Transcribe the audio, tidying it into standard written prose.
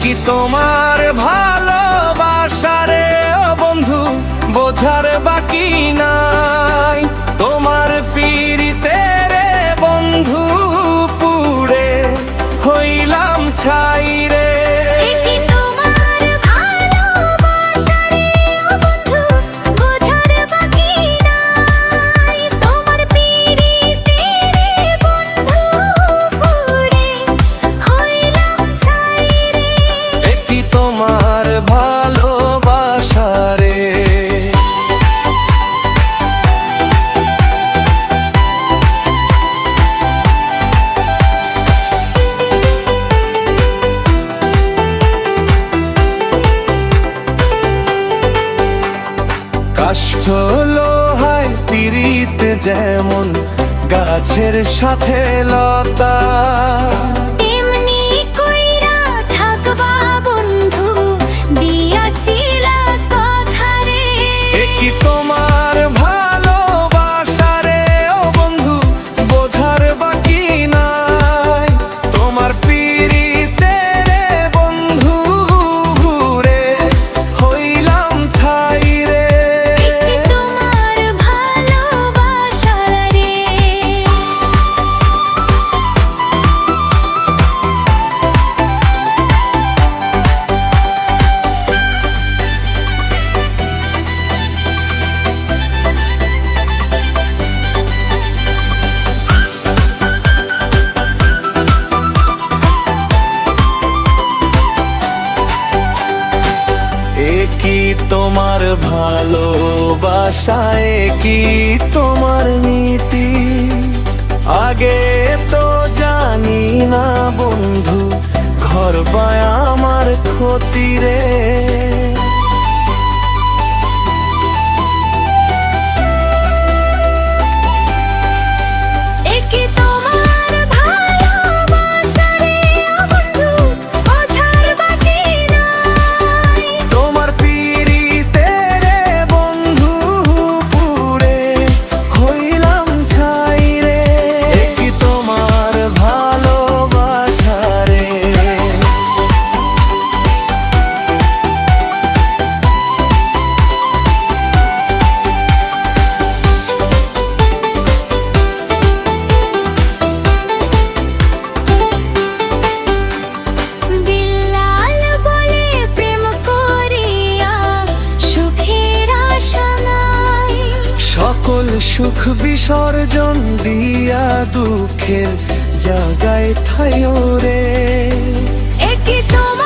কি তোমার ভালোবাসারে ও বন্ধু বোঝার বাকি নাই। তোমার পীড়িতে রে বন্ধু পুড়ে হইলাম ছাই রে। কাষ্ঠ লোহায় পিরিতে যেমন গাছের সাথে লতা, এমনি কইরা থাকবা বন্ধু দিয়াছিলা কথা রে। এ কি তোমার ভালোবাসারে ও বন্ধু বোঝার বাকি নাই। তোমার পিরিতে রে বন্ধু ঘুরে হইলাম ছাই রে। কি তোমার ভালোবাসায় কি তোমার নীতি, আগে তো জানি না বন্ধু ঘর পায় আমার ক্ষতি রে। সকল সুখ বিসর্জন দিয়া দুঃখের জায়গায় থাইও রে। এ কি তোমার